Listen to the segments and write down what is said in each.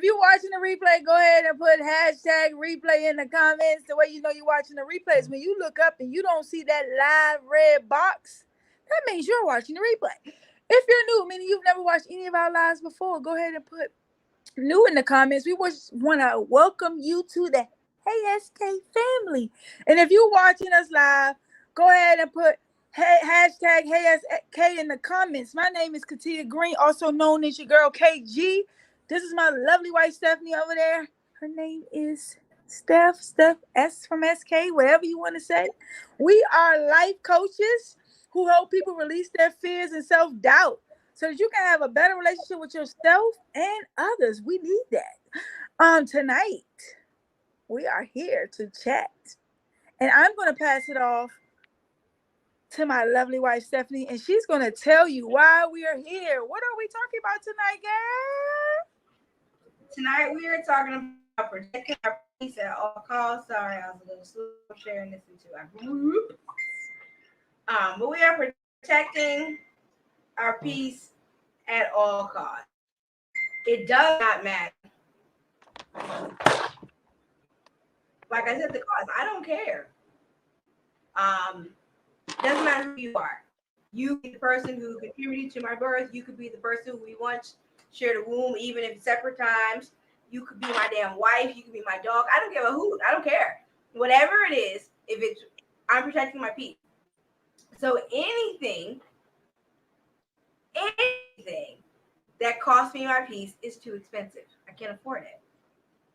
if you're watching the replay, go ahead and put hashtag replay in the comments. The way you know you're watching the replays, when you look up and you don't see that live red box, that means you're watching the replay. If you're new, meaning you've never watched any of our lives before, go ahead and put new in the comments. We just want to welcome you to the Hey SK family. And if you're watching us live, go ahead and put hashtag Hey SK in the comments. My name is Katia Green, also known as your girl KG. This is my lovely wife Stephanie over there. Her name is Steph S from SK, whatever you want to say. We are life coaches who help people release their fears and self-doubt so that you can have a better relationship with yourself and others. We need that. Tonight, we are here to chat. And I'm going to pass it off to my lovely wife, Stephanie, and she's going to tell you why we are here. What are we talking about tonight, girl? Tonight, we are talking about protecting our peace at all costs. Sorry, I was a little slow sharing this into our group. But we are protecting our peace at all costs. It does not matter. Like I said, the cost, I don't care. Doesn't matter who you are. You could be the person who contributed to my birth. You could be the person who we once shared a womb, even if separate times. You could be my damn wife. You could be my dog. I don't give a hoot. I don't care. Whatever it is, I'm protecting my peace. So anything that costs me my peace is too expensive. I can't afford it.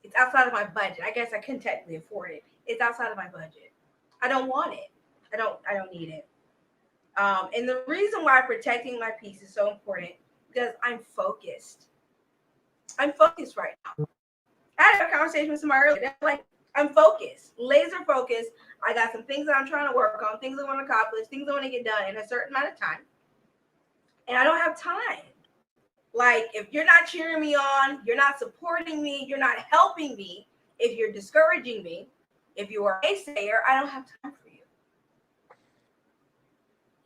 It's outside of my budget. I guess I can technically afford it. It's outside of my budget. I don't want it. I don't need it. And the reason why protecting my peace is so important because I'm focused. I'm focused right now. I had a conversation with somebody earlier. They're like, I'm focused, laser focused. I got some things that I'm trying to work on, things I want to accomplish, things I want to get done in a certain amount of time. And I don't have time. Like, if you're not cheering me on, you're not supporting me, you're not helping me, if you're discouraging me, if you are a naysayer, I don't have time for you.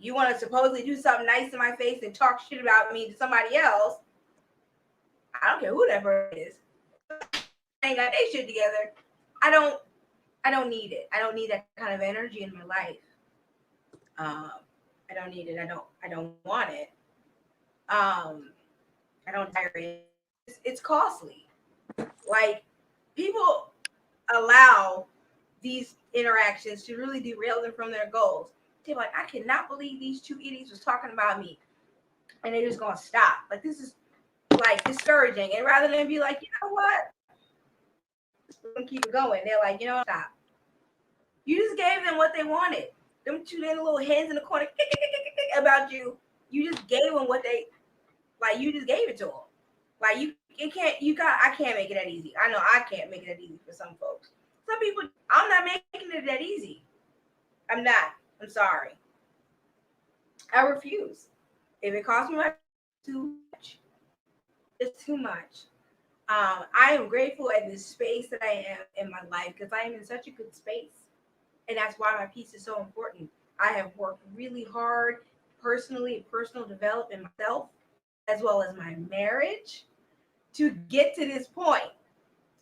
You want to supposedly do something nice in my face and talk shit about me to somebody else. I don't care who that person is. Ain't got their shit together. I don't need it. I don't need that kind of energy in my life. I don't need it. I don't want it. I don't desire it. It's costly. Like, people allow these interactions to really derail them from their goals. They're like, I cannot believe these two idiots was talking about me. And they're just gonna stop. Like, this is like discouraging. And rather than be like, you know what? We're gonna keep it going. They're like, you know what? Stop. You just gave them what they wanted. Them two little hens in the corner about you. You just gave them what they like. You just gave it to them. Like, I can't make it that easy. I know I can't make it that easy for some folks. Some people, I'm not making it that easy. I'm not. I'm sorry. I refuse. If it costs me too much, it's too much. I am grateful at this space that I am in my life because I am in such a good space. And that's why my peace is so important. I have worked really hard personally, personal development myself, as well as my marriage, to get to this point,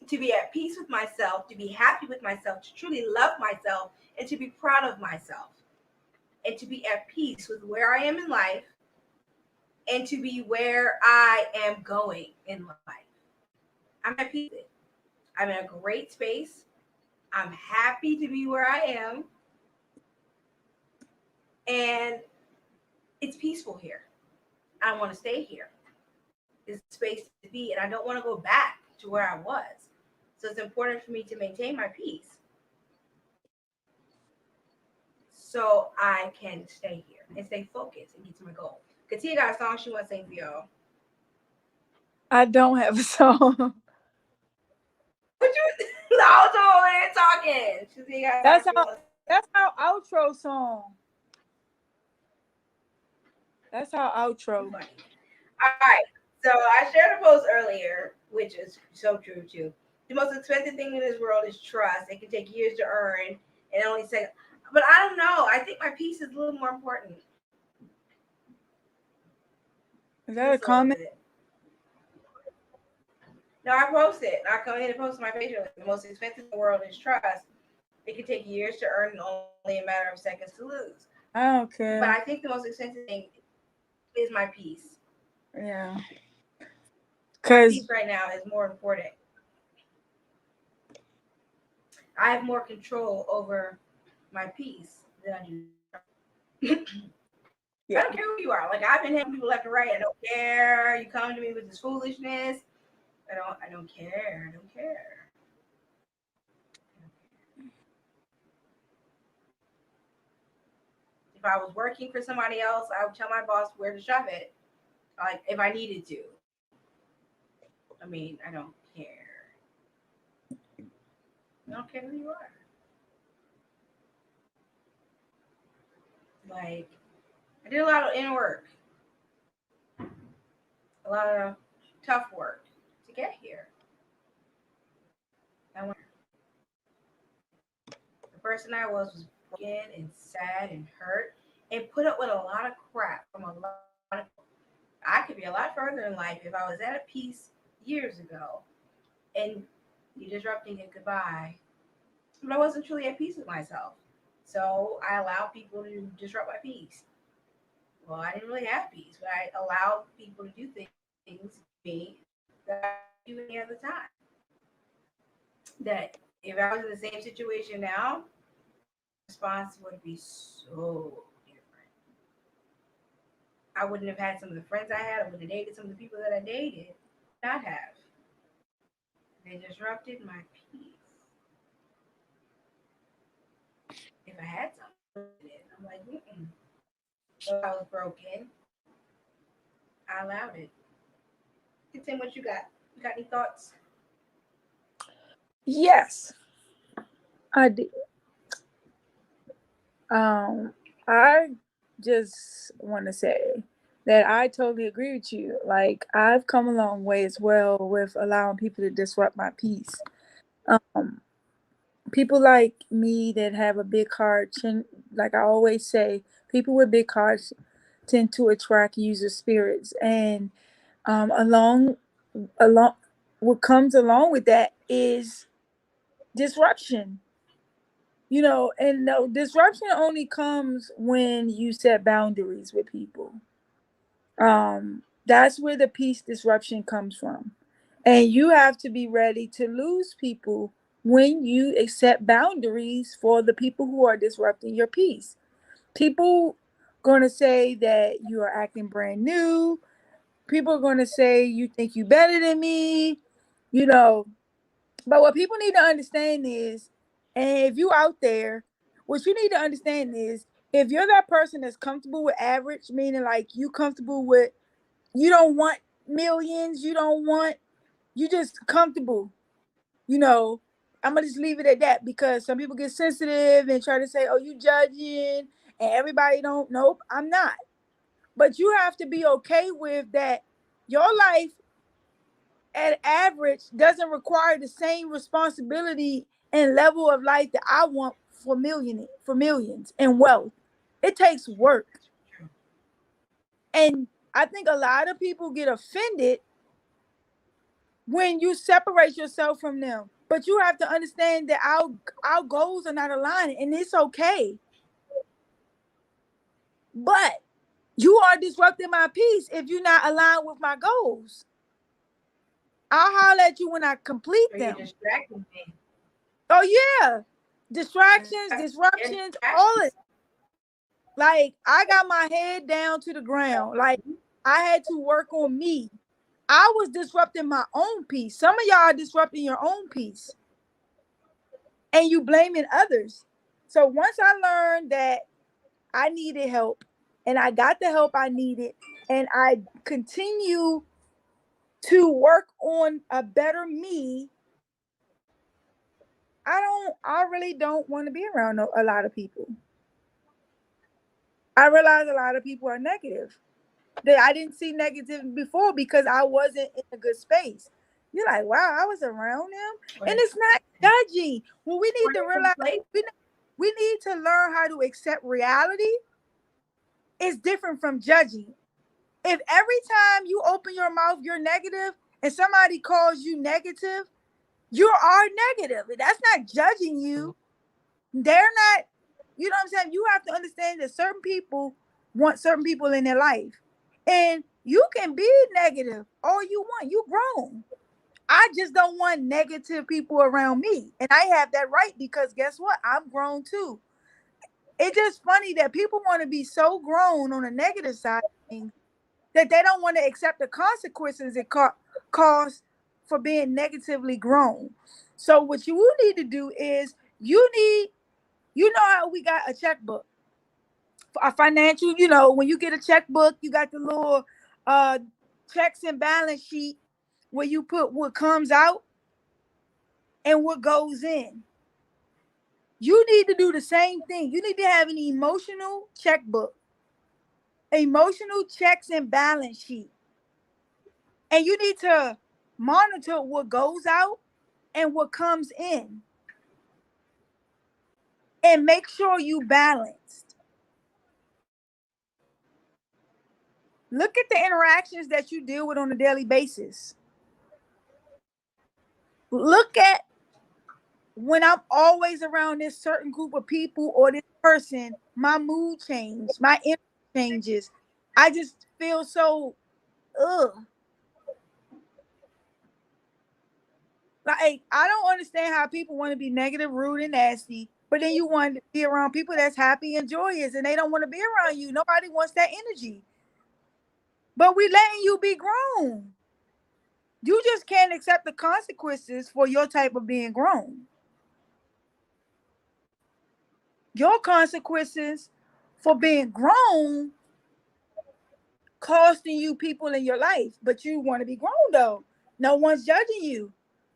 to be at peace with myself, to be happy with myself, to truly love myself, and to be proud of myself, and to be at peace with where I am in life, and to be where I am going in life. I'm at peace. I'm in a great space. I'm happy to be where I am. And it's peaceful here. I want to stay here. It's a space to be, and I don't want to go back to where I was. So it's important for me to maintain my peace so I can stay here and stay focused and get to my goal. Katia got a song she wants to sing for y'all. I don't have a song. What you the outro over there talking? That's our outro song. That's our outro. All right. So I shared a post earlier, which is so true too. The most expensive thing in this world is trust. It can take years to earn and only say, but I don't know. I think my peace is a little more important. Is that a comment? No, I posted. I come in and post on my page. The most expensive in the world is trust. It can take years to earn and only a matter of seconds to lose. I don't But I care. think the most expensive thing is my peace. Yeah. My Cause peace right now is more important. I have more control over my peace than I do. I yeah. don't care who you are. Like I've been hitting people left and right. I don't care. You come to me with this foolishness. I don't care. I don't care. If I was working for somebody else, I would tell my boss where to shove it. Like if I needed to. I mean, I don't care. I don't care who you are. Like I did a lot of inner work, a lot of tough work to get here. And the person I was broken and sad and hurt and put up with a lot of crap from a lot of people. I could be a lot further in life if I was at a peace years ago and you disrupting it goodbye. But I wasn't truly at peace with myself. So I allowed people to disrupt my peace. Well, I didn't really have peace, but I allowed people to do things to me that I do any other time. That if I was in the same situation now, response would be so different. I wouldn't have had some of the friends I had. I wouldn't have dated some of the people that I dated. Not have. They disrupted my peace. If I had something, I'm like, mm-mm. So I was broken. I allowed it. Tim, what you got? You got any thoughts? Yes, I did. I just want to say that I totally agree with you. Like I've come a long way as well with allowing people to disrupt my peace. Um, People like me that have a big heart, like I always say, people with big hearts tend to attract user spirits, and along what comes along with that is disruption. And no, disruption only comes when you set boundaries with people. That's where the peace disruption comes from. And you have to be ready to lose people when you accept boundaries for the people who are disrupting your peace. People going to say that you are acting brand new. People are going to say you think you better than me, you know. But what people need to understand is, and if you out there, what you need to understand is, if you're that person that's comfortable with average, meaning like you comfortable with, you don't want millions, you just comfortable, you know, I'm gonna just leave it at that because some people get sensitive and try to say, oh, you judging, and everybody don't. Nope, I'm not. But you have to be okay with that. Your life at average doesn't require the same responsibility and level of life that I want for millions and wealth. It takes work. And I think a lot of people get offended when you separate yourself from them. But you have to understand that our goals are not aligning, and it's okay. But you are disrupting my peace if you're not aligned with my goals. I'll holler at you when I complete Or you're them. distracting me. Oh yeah. Distractions, disruptions, all it. Like I got my head down to the ground. Like I had to work on me. I was disrupting my own peace. Some of y'all are disrupting your own peace. And you blaming others. So once I learned that I needed help and I got the help I needed and I continue to work on a better me, I really don't want to be around a lot of people. I realize a lot of people are negative. That I didn't see negative before because I wasn't in a good space. You're like, wow, I was around them. Or And they're, it's not judging. Well, we need or to they're realize complacent. we need to learn how to accept reality. It's different from judging. If every time you open your mouth, you're negative, and somebody calls you negative, you are negative. That's not judging you. They're not, you know what I'm saying? You have to understand that certain people want certain people in their life. And you can be negative all you want. You grown. I just don't want negative people around me. And I have that right because guess what? I'm grown too. It's just funny that people want to be so grown on the negative side of things that they don't want to accept the consequences it cause for being negatively grown. So what you need to do is you know how we got a checkbook, a financial, when you get a checkbook, you got the little uh checks and balance sheet where you put what comes out and what goes in. You need to do the same thing. You need to have an emotional checkbook, emotional checks and balance sheet. And you need to monitor what goes out and what comes in and make sure you balanced. Look at the interactions that you deal with on a daily basis. Look at when I'm always around this certain group of people or this person, my mood changes, my energy changes. I just feel so ugh. Like I don't understand how people want to be negative, rude, and nasty, but then you want to be around people that's happy and joyous, and they don't want to be around you. Nobody wants that energy. But we letting you be grown. You just can't accept the consequences for your type of being grown. Your consequences for being grown costing you people in your life, but you want to be grown though. No one's judging you.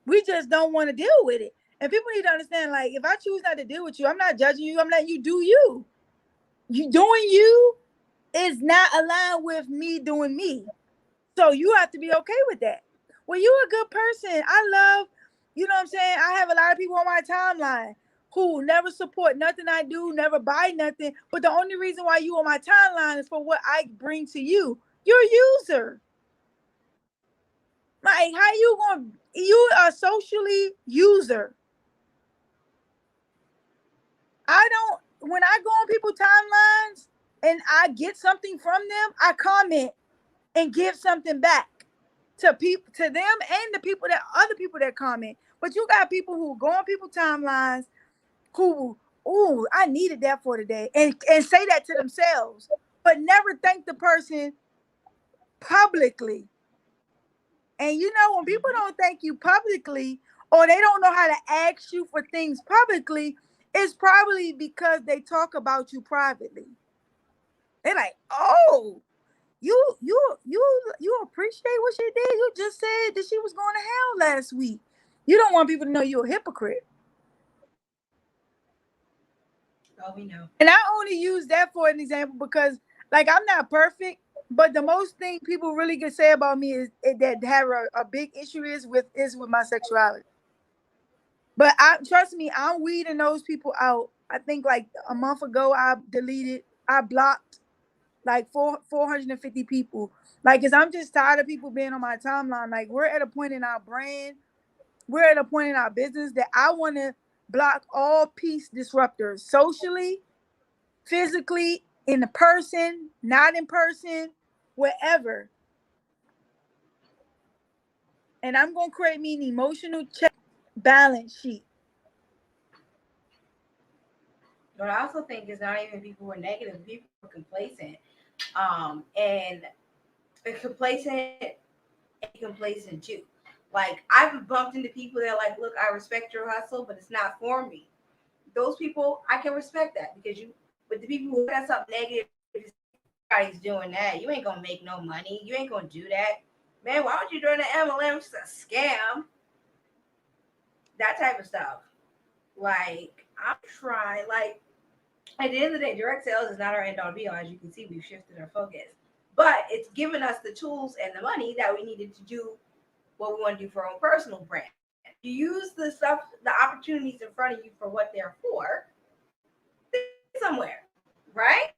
We just don't want to deal with it. And people need to understand, like, if I choose not to deal with you, I'm not judging you. I'm letting you do you. You doing you is not aligned with me doing me. So you have to be okay with that. Well, you're a good person. I love, you know what I'm saying? I have a lot of people on my timeline who never support nothing I do, never buy nothing. But the only reason why you on my timeline is for what I bring to you. You're a user. Like, how you are socially user. When I go on people's timelines and I get something from them, I comment and give something back to people, to them, and the people that other people that comment. But you got people who go on people's timelines who, ooh, I needed that for today, and say that to themselves, but never thank the person publicly. And when people don't thank you publicly, or they don't know how to ask you for things publicly, it's probably because they talk about you privately. They're like, oh, you appreciate what she did. You just said that she was going to hell last week. You don't want people to know you're a hypocrite. Oh, we know. And I only use that for an example because, like, I'm not perfect, but the most thing people really can say about me is that have a big issue is with my sexuality. But trust me, I'm weeding those people out. I think like a month ago, I blocked like 450 people. Like, cause I'm just tired of people being on my timeline. Like, we're at a point in our brand, we're at a point in our business that I want to block all peace disruptors, socially, physically, in person, not in person, wherever. And I'm gonna create me an emotional check balance sheet. But I also think it's not even people who are negative, people who are complacent. And complacent too. Like, I've bumped into people that are like, look, I respect your hustle, but it's not for me. Those people, I can respect that because but the people who got something negative, everybody's doing that. You ain't gonna make no money. You ain't gonna do that. Man, why would you join the MLM? It's a scam. That type of stuff. Like, I'm trying, like, at the end of the day, direct sales is not our end all be all. As you can see, we've shifted our focus. But it's given us the tools and the money that we needed to do what we want to do for our own personal brand. You use the stuff, the opportunities in front of you for what they're for, somewhere, right?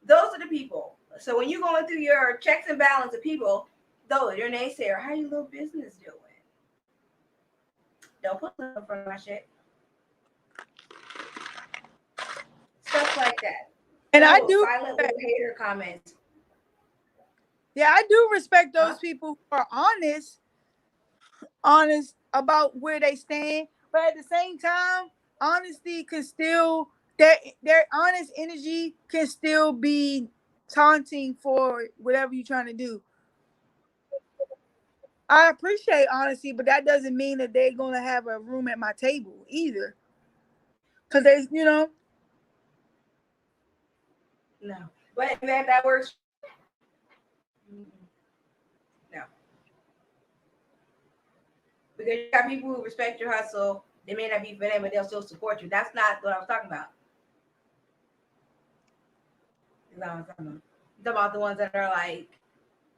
Those are the people. So when you're going through your checks and balance of people, So your naysayer, how your little business doing? Don't put them in front of my shit. Stuff like that. And I Little do, silent little hater comments. yeah, I do respect those people who are honest about where they stand. But at the same time, honesty can still their honest energy can still be taunting for whatever you're trying to do. I appreciate honesty, but that doesn't mean that they're gonna have a room at my table either. Cause they, No. But if that works, no. Because you got people who respect your hustle. They may not be for them, but they'll still support you. That's not what I was talking about. I'm talking about the ones that are like,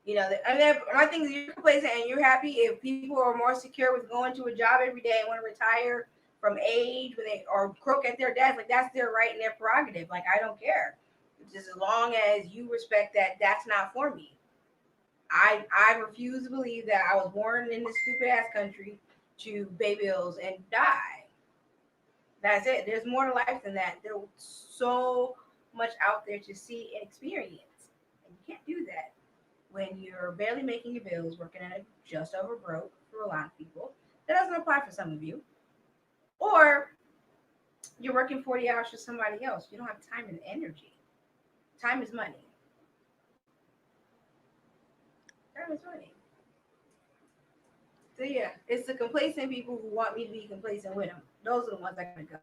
I mean, my thing is you're complacent and you're happy if people are more secure with going to a job every day and want to retire from age when they or croak at their desk. Like, that's their right and their prerogative. Like, I don't care. Just as long as you respect that, that's not for me. I refuse to believe that I was born in this stupid ass country to pay bills and die. That's it. There's more to life than that. There's so much out there to see and experience. And you can't do that when you're barely making your bills, working at a just over broke for a lot of people. That doesn't apply for some of you. Or you're working 40 hours for somebody else. You don't have time and energy. Time is money. Time is money. So yeah, it's the complacent people who want me to be complacent with them. Those are the ones that gotta go.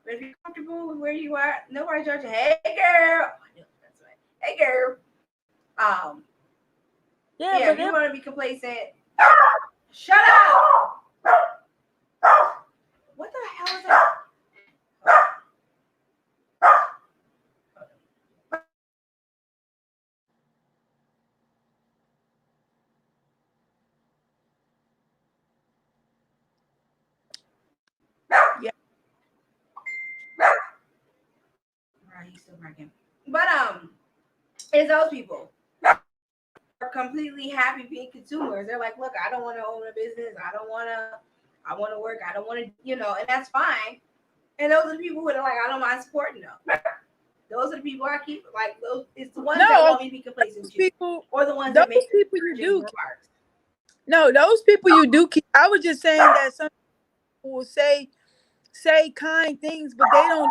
But if you're comfortable with where you are, nobody's judging. Hey girl, that's right. Hey girl. Yeah, if you want to be complacent, shut up. What the hell is that? Yeah. Right, he's still working. But it's those people are completely happy being consumers. They're like, look, I don't want to own a business. I want to work. I don't want to, and that's fine. And those are the people who are like, I don't mind supporting them. Those are the people I keep like. Those it's the ones that want me to be complacent to, people, or the ones that make people you do. Remarks. No, those people you do keep. I was just saying that some people will say kind things, but they don't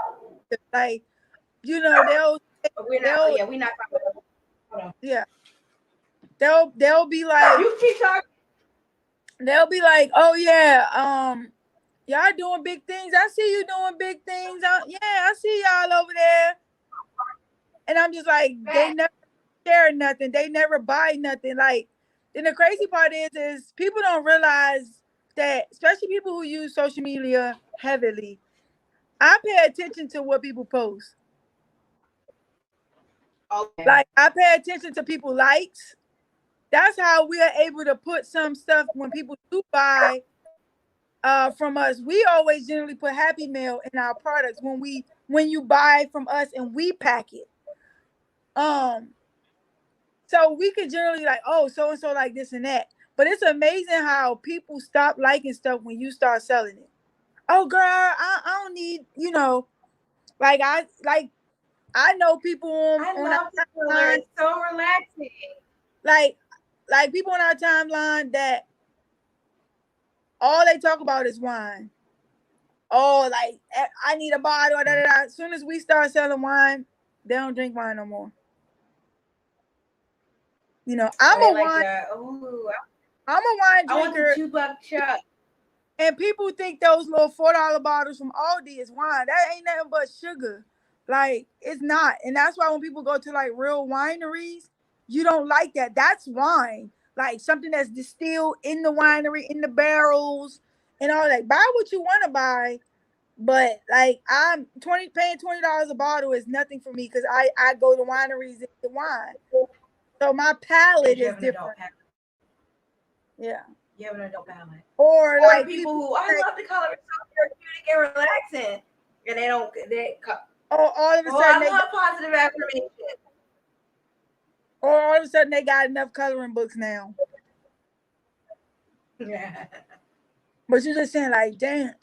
like. They'll. We're not. Yeah. They'll be like. You keep talking. They'll be like, oh yeah, y'all doing big things. I see you doing big things. I see y'all over there. And I'm just like, they never share nothing. They never buy nothing. Like, and the crazy part is people don't realize that, especially people who use social media heavily. I pay attention to what people post. Okay. Like, I pay attention to people likes. That's how we are able to put some stuff when people do buy from us. We always generally put Happy Mail in our products when you buy from us and we pack it. So we could generally like, oh, so and so like this and that. But it's amazing how people stop liking stuff when you start selling it. Oh girl, I don't need, like I know people on our timeline. It's so relaxing. Like people on our timeline that all they talk about is wine. Oh, like I need a bottle. Da, da, da. As soon as we start selling wine, they don't drink wine no more. I'm a wine drinker. I want the $2 chuck. And people think those little $4 bottles from Aldi is wine. That ain't nothing but sugar. Like, it's not. And that's why when people go to like real wineries, you don't like that. That's wine. Like something that's distilled in the winery, in the barrels, and all that. Buy what you want to buy. But like paying $20 a bottle is nothing for me because I go to wineries and get wine. So my palate is different. Yeah. You have an adult palate. Or like people who I love the color. It's so therapeutic and relaxing, and they don't. All of a sudden, I love positive affirmation. Or all of a sudden, they got enough coloring books now. Yeah. But you're just saying, like, damn,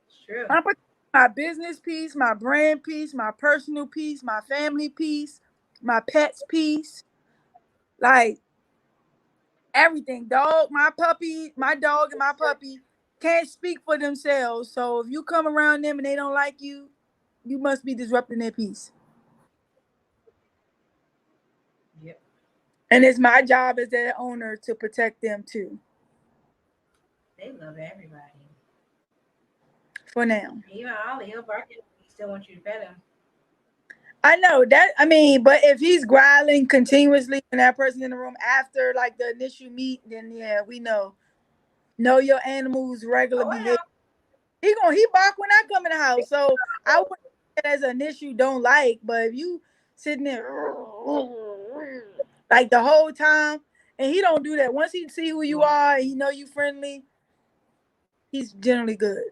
It's true. I'm protecting my business piece, my brand piece, my personal piece, my family piece, my pets piece, like everything. Dog, my puppy, my dog and my puppy can't speak for themselves. So if you come around them and they don't like you, you must be disrupting their peace. Yep. And it's my job as their owner to protect them too. They love everybody. For now. Even Ollie, he'll bark at you. He still wants you to pet him. I know that. I mean, but if he's growling continuously when that person in the room after like the initial meet, then yeah, we know your animal's regular Oh behavior. well. He bark when I come in the house, so I wouldn't say that as an issue don't like. But if you sitting there like the whole time, and he don't do that. Once he see who you are, and he know you friendly, he's generally good.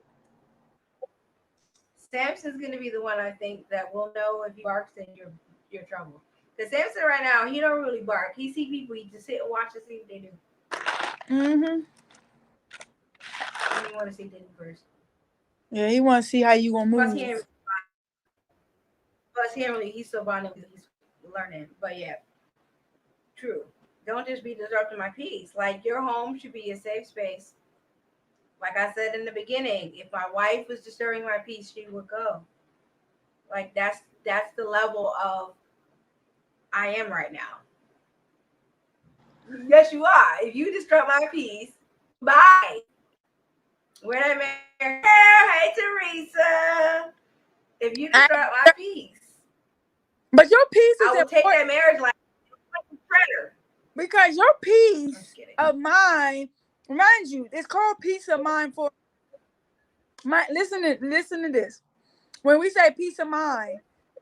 Samson's gonna be the one I think that will know if he barks, then you're trouble. Because Samson right now, he don't really bark. He see people, he just sit and watch and see what they do. Mm-hmm. And you want to see them first. Yeah, he want to see how you gonna Plus move. he ain't plus he ain't really he's still bonding because he's learning. But yeah, true. Don't just be disrupting my peace. Like your home should be a safe space. Like I said in the beginning, if my wife was disturbing my peace, she would go. Like that's the level of I am right now. Yes, you are. If you disrupt my peace, bye. Where that man? Hey, Teresa. If you I, disrupt my peace, but your peace I is will take that important marriage like a predator. because your I'm just peace kidding. of mind, mind you, it's called peace of mind for my. Listen to this. When we say peace of mind,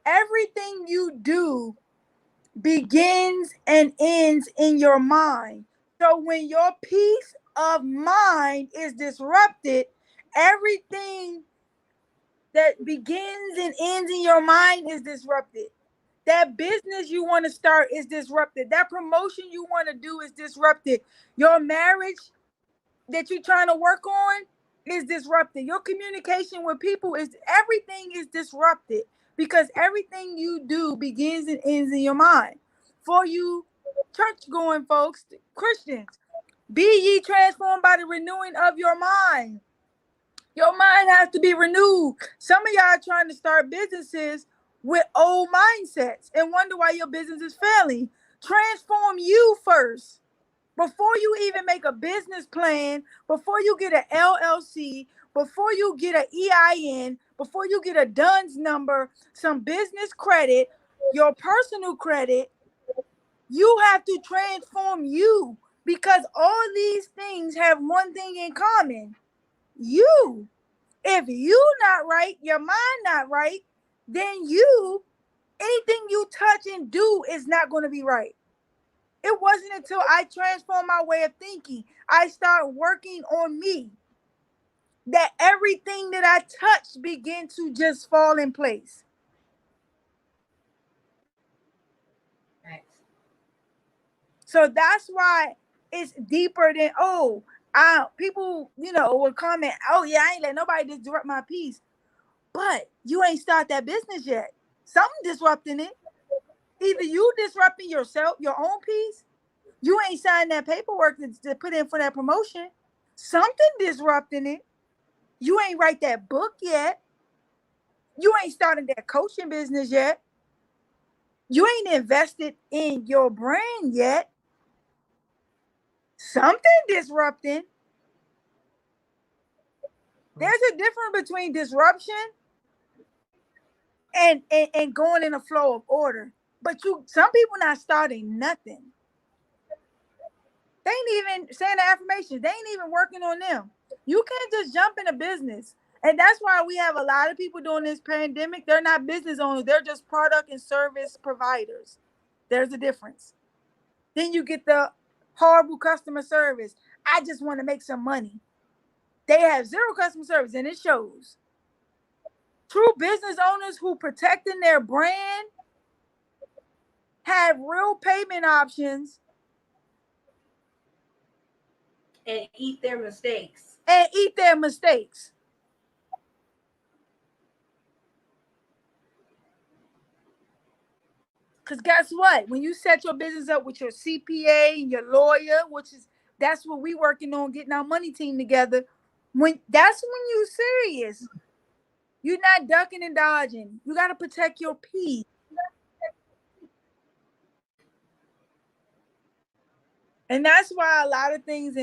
everything you do begins and ends in your mind. So when your peace of mind is disrupted, everything that begins and ends in your mind is disrupted. That business you want to start is disrupted. That promotion you want to do is disrupted. Your marriage that you're trying to work on is disrupted. Your communication with people is everything is disrupted because everything you do begins and ends in your mind. For you church going folks, Christians, be ye transformed by the renewing of your mind. Your mind has to be renewed. Some of y'all are trying to start businesses with old mindsets and wonder why your business is failing. Transform you first. Before you even make a business plan, before you get an LLC, before you get an EIN, before you get a DUNS number, some business credit, your personal credit, you have to transform you because all these things have one thing in common. You. If you not right, your mind not right, then anything you touch and do is not going to be right. It wasn't until I transformed my way of thinking, I started working on me, that everything that I touched began to just fall in place. Thanks. So that's why it's deeper than, people, will comment, oh yeah, I ain't let nobody disrupt my peace. But you ain't start that business yet. Something disrupting it. Either you disrupting yourself, your own peace, you ain't signed that paperwork to put in for that promotion. Something disrupting it. You ain't write that book yet. You ain't started that coaching business yet. You ain't invested in your brand yet. Something disrupting. There's a difference between disruption and going in a flow of order. But some people not starting nothing. They ain't even saying the affirmations. They ain't even working on them. You can't just jump in a business. And that's why we have a lot of people doing this pandemic. They're not business owners. They're just product and service providers. There's a difference. Then you get the horrible customer service. I just want to make some money. They have zero customer service and it shows. True business owners who protecting their brand have real payment options, and eat their mistakes. and eat their mistakes. Because guess what? When you set your business up with your CPA and your lawyer, that's what we working on, getting our money team together. That's when you serious. You're not ducking and dodging. You got to protect your peace. And that's why a lot of things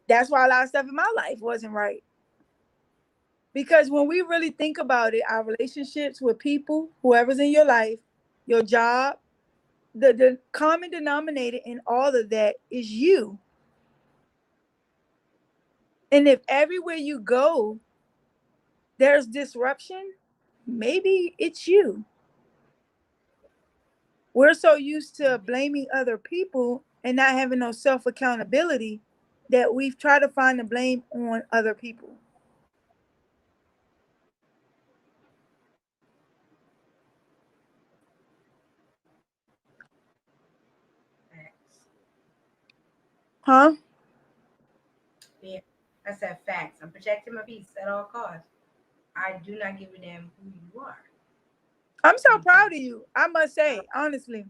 that's why a lot of stuff in my life wasn't right. Because when we really think about it, our relationships with people, whoever's in your life, your job, the common denominator in all of that is you. And if everywhere you go, there's disruption, maybe it's you. We're so used to blaming other people and not having no self accountability that we've tried to find the blame on other people. Facts. Huh? Yeah, I said facts. I'm protecting my peace at all costs. I do not give a damn who you are. I'm so proud of you. I must say, honestly,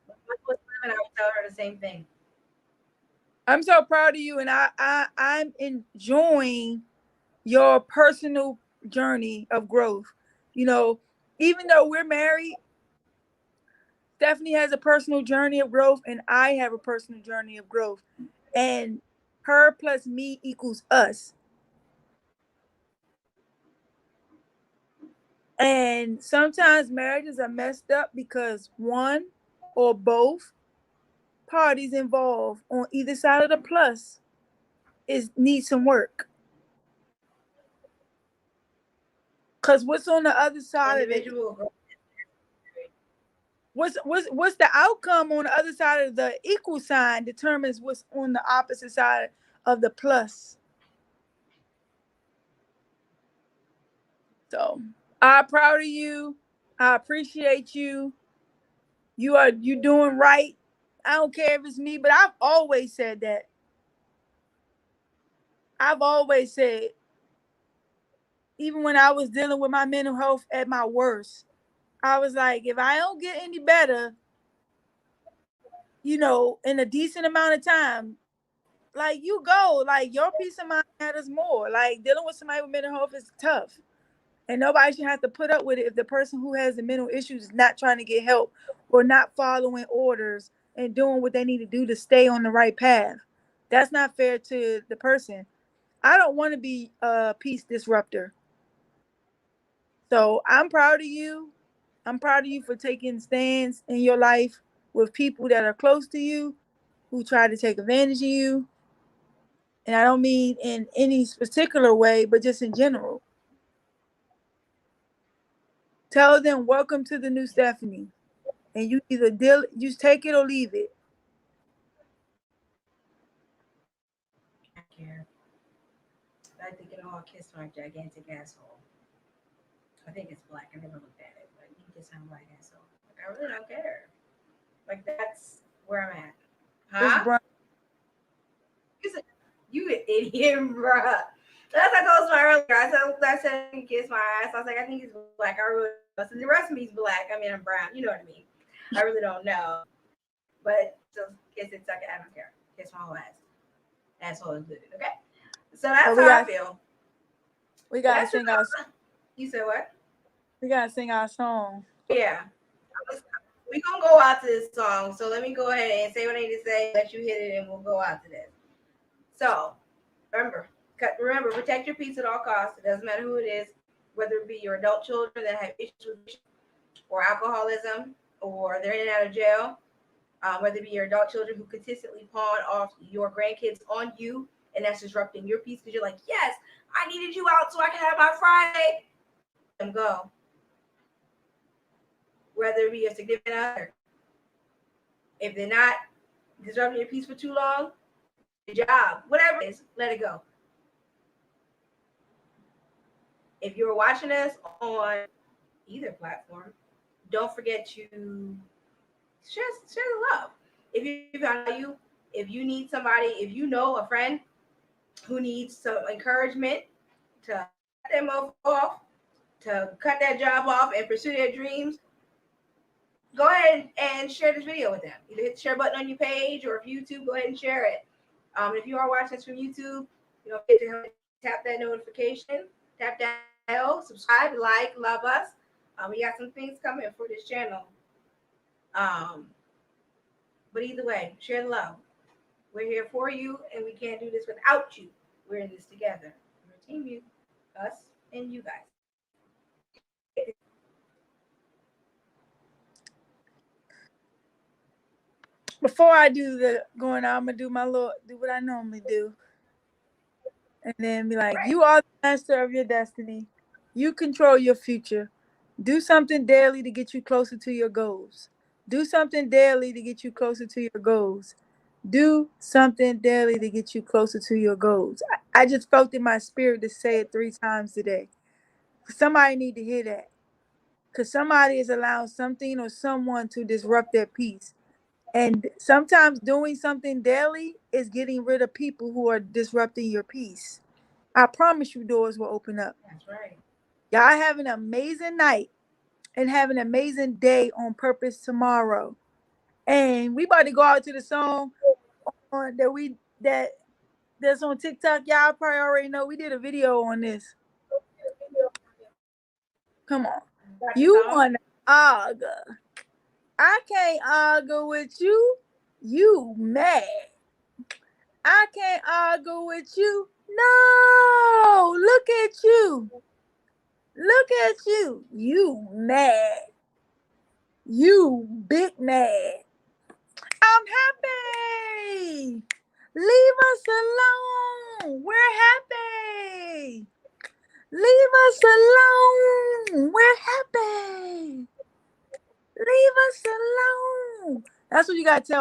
If I was living, I would tell her the same thing. I'm so proud of you, and I'm enjoying your personal journey of growth. You know, even though we're married, Stephanie has a personal journey of growth, and I have a personal journey of growth. And her plus me equals us. And sometimes marriages are messed up because one or both parties involved on either side of the plus is need some work. Cause what's on the other side of it? Individual growth. What's the outcome on the other side of the equal sign determines what's on the opposite side of the plus. So I'm proud of you. I appreciate you. You doing right. I don't care if it's me, but I've always said that. I've always said, even when I was dealing with my mental health at my worst, I was like, if I don't get any better, in a decent amount of time, like you go, like your peace of mind matters more. Like dealing with somebody with mental health is tough. And nobody should have to put up with it if the person who has the mental issues is not trying to get help or not following orders and doing what they need to do to stay on the right path. That's not fair to the person. I don't want to be a peace disruptor. So I'm proud of you. I'm proud of you for taking stands in your life with people that are close to you who try to take advantage of you. And I don't mean in any particular way, but just in general. Tell them welcome to the new Stephanie. And you either just take it or leave it. I care. I think it all kiss my gigantic asshole. I think it's black. I never looked at it, but you can kiss my black asshole. Like, I really don't care. Like that's where I'm at. It's Huh? brown. You an idiot, bruh. That's what I told my earlier. I said he kissed my ass. I was like, I think he's black. I really don't. So the rest of me's black. I mean, I'm brown. You know what I mean? I really don't know. But just kiss it, suck it. I don't care. Kiss my whole ass. Asshole included. Okay. So that's how I feel. We gotta sing our. You said what? We gotta sing our song. Yeah. We're gonna go out to this song. So let me go ahead and say what I need to say, let you hit it, and we'll go out to this. So remember, protect your peace at all costs. It doesn't matter who it is, whether it be your adult children that have issues with or alcoholism, or they're in and out of jail, whether it be your adult children who consistently pawn off your grandkids on you, and that's disrupting your peace because you're like, yes, I needed you out so I can have my Friday. Let them go. Whether it be a significant other, if they're not disrupting your peace for too long, your job, whatever it is, let it go. If you're watching us on either platform, don't forget to share the love. If you value, if you need somebody, if you know a friend who needs some encouragement to cut them off, to cut that job off and pursue their dreams, go ahead and share this video with them. Either hit the share button on your page, or if YouTube, go ahead and share it. If you are watching this from YouTube, forget to tap that notification, tap that bell, subscribe, like, love us. We got some things coming for this channel. But either way, share the love. We're here for you, and we can't do this without you. We're in this together. We're Team You, us, and you guys. Before I do the going out, I'm gonna do what I normally do, and then be like, you are the master of your destiny. You control your future. Do something daily to get you closer to your goals. Do something daily to get you closer to your goals. Do something daily to get you closer to your goals. I just felt in my spirit to say it 3 times today. Somebody need to hear that, because somebody is allowing something or someone to disrupt their peace. And sometimes doing something daily is getting rid of people who are disrupting your peace. I promise you doors will open up. That's right. Y'all have an amazing night and have an amazing day on purpose tomorrow. And we about to go out to the song that's on TikTok. Y'all probably already know we did a video on this. Come on. You want to argue. I can't argue with you. You mad. I can't argue with you. No, look at you. Look at you. You mad. You big mad. I'm happy. Leave us alone. We're happy. Leave us alone. We're happy. Leave us alone. That's what you got to tell